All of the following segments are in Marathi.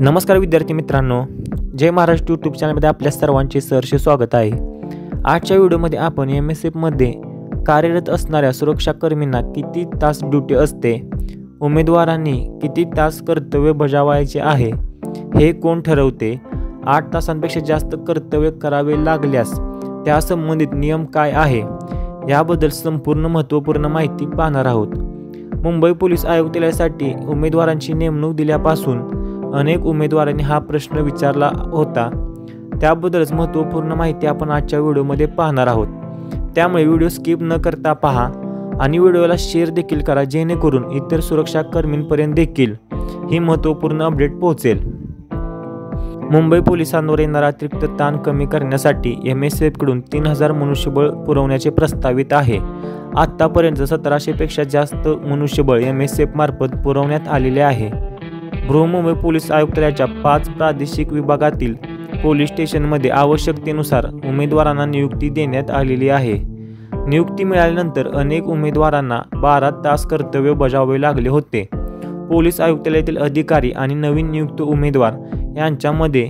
नमस्कार विद्यार्थी मित्रांनो, जय महाराष्ट्र यूट्यूब चॅनलमध्ये आपल्या सर्वांचे सहर्ष स्वागत आहे। आजच्या व्हिडिओमध्ये आपण MSF मध्ये कार्यरत असणाऱ्या सुरक्षाकर्मींना किती तास ड्युटी असते, उमेदवारांनी किती तास कर्तव्य बजावायचे आहे, हे कोण ठरवते, 8 तासांपेक्षा जास्त कर्तव्य करावे लागल्यास त्या संबंधित नियम काय आहे, याबद्दल संपूर्ण महत्त्वपूर्ण माहिती पाहणार आहोत। मुंबई पोलीस आयुक्तालयासाठी उमेदवारांची नेमणूक दिल्यापासून अनेक उमेदवारांनी हा प्रश्न विचारला होता। त्याबद्दलच महत्त्वपूर्ण माहिती आपण आजच्या व्हिडिओमध्ये पाहणार आहोत। त्यामुळे व्हिडिओ स्किप न करता पहा आणि व्हिडिओला शेअर देखील करा, जेणेकरून इतर सुरक्षाकर्मींपर्यंत देखील ही महत्त्वपूर्ण अपडेट पोहोचेल। मुंबई पोलिसांवर येणारा अतिरिक्त ताण कमी करण्यासाठी MSF कडून 3000 मनुष्यबळ पुरवण्याचे प्रस्तावित आहे। आतापर्यंत 1700 पेक्षा जास्त मनुष्यबळ MSF मार्फत पुरवण्यात आलेले आहे। बृहन्मुंबई पोलीस आयुक्तालयाच्या 5 प्रादेशिक विभागातील पोलीस स्टेशनमध्ये आवश्यकतेनुसार उमेदवारांना नियुक्ती देण्यात आलेली आहे। नियुक्ती मिळाल्यानंतर अनेक उमेदवारांना 12 तास कर्तव्य बजावावे लागले होते। पोलीस आयुक्तालयातील अधिकारी आणि नवीन नियुक्त उमेदवार यांच्यामध्ये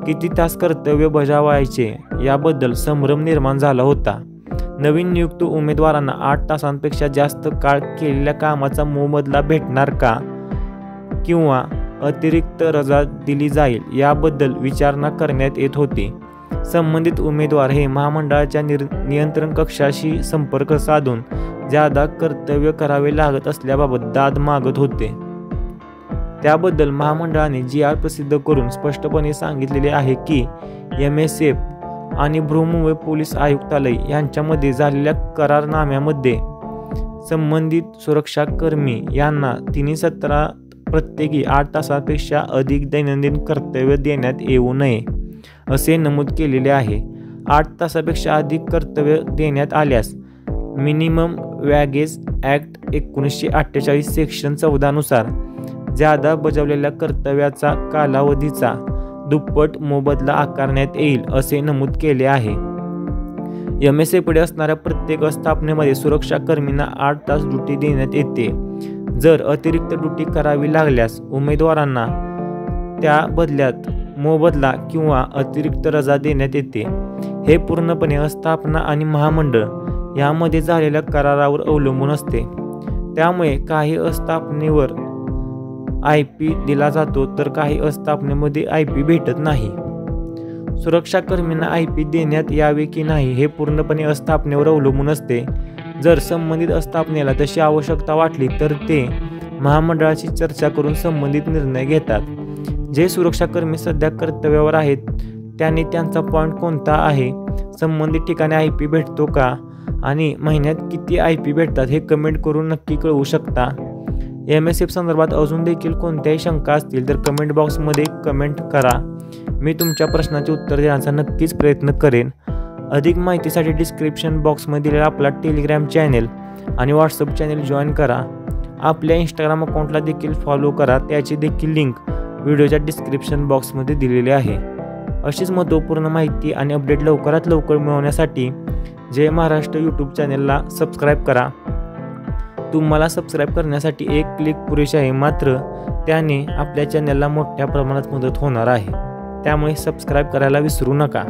किती तास कर्तव्य बजावायचे याबद्दल संभ्रम निर्माण झाला होता। नवीन नियुक्त उमेदवारांना 8 तासांपेक्षा जास्त काळ केलेल्या कामाचा मोबदला भेटणार का किंवा अतिरिक्त रजा दिली जाईल याबद्दल विचारणा करण्यात येत होती। संबंधित उमेदवार हे महामंडळाच्या नियंत्रण कक्षाशी संपर्क साधून ज्यादा कर्तव्य करावे लागत असल्याबाबत दाद मागत होते। त्याबद्दल महामंडळाने GR प्रसिद्ध करून स्पष्टपणे सांगितलेले आहे की MSF आणि बृहन्मुंबई पोलीस आयुक्तालय यांच्यामध्ये झालेल्या करारनाम्यामध्ये संबंधित सुरक्षाकर्मी यांना तिन्ही सत्रात प्रत्येकी 8 तासांपेक्षा अधिक दैनंदिन कर्तव्य देण्यात येऊ नये असे नमूद केलेले आहे। 8 तासापेक्षा अधिक कर्तव्य देण्यात आल्यास मिनिमम वॅगेज ॲक्ट 1948 सेक्शन 14 नुसार ज्यादा बजावलेल्या कर्तव्याचा कालावधीचा दुप्पट मोबदला आकारण्यात येईल असे नमूद केले आहे। MSF कडे असणाऱ्या प्रत्येक आस्थापनेमध्ये सुरक्षाकर्मींना 8 तास ड्युटी देण्यात येते। जर अतिरिक्त ड्युटी करावी लागल्यास उमेदवारांना त्या बदल्यात मोबदला किंवा अतिरिक्त रजा देण्यात येते। हे पूर्णपणे आस्थापना आणि महामंडळ यामध्ये झालेल्या करारावर अवलंबून असते। त्यामुळे काही आस्थापनेवर IP दिला जातो तर काही आस्थापनेमध्ये IP भेटत नाही। सुरक्षाकर्मींना IP देण्यात यावे की नाही हे पूर्णपणे आस्थापनेवर अवलंबून असते। जर संबंधित आस्थापनेला तशी आवश्यकता वाटली तर ते महामंडळाशी चर्चा करून संबंधित निर्णय घेतात। जे सुरक्षाकर्मी सध्या कर्तव्यावर आहेत त्यांनी त्यांचा पॉईंट कोणता आहे, संबंधित ठिकाणी IP भेटतो का आणि महिन्यात किती IP भेटतात हे कमेंट करून नक्की कळवू शकता। MSF संदर्भात अजून देखील कोणत्याही शंका असतील तर कमेंट बॉक्समध्ये कमेंट करा। मी तुमच्या प्रश्नाचे उत्तर देण्याचा नक्कीच प्रयत्न करेन। अधिक माहितीसाठी डिस्क्रिप्शन बॉक्समध्ये दिलेला आपला टेलिग्राम चॅनेल आणि व्हॉट्सअप चॅनेल जॉईन करा। आपल्या इंस्टाग्राम अकाउंटला देखील फॉलो करा, त्याची देखील लिंक व्हिडिओच्या डिस्क्रिप्शन बॉक्समध्ये दिलेली आहे। अशीच महत्त्वपूर्ण माहिती आणि अपडेट लवकरात लवकर मिळवण्यासाठी जय महाराष्ट्र यूट्यूब चॅनेलला सबस्क्राईब करा। तुम्हाला सबस्क्राईब करण्यासाठी एक क्लिक पुरेसे आहे, मात्र त्याने आपल्या चॅनेलला मोठ्या प्रमाणात मदत होणार आहे। त्यामुळे सबस्क्राईब करायला विसरू नका।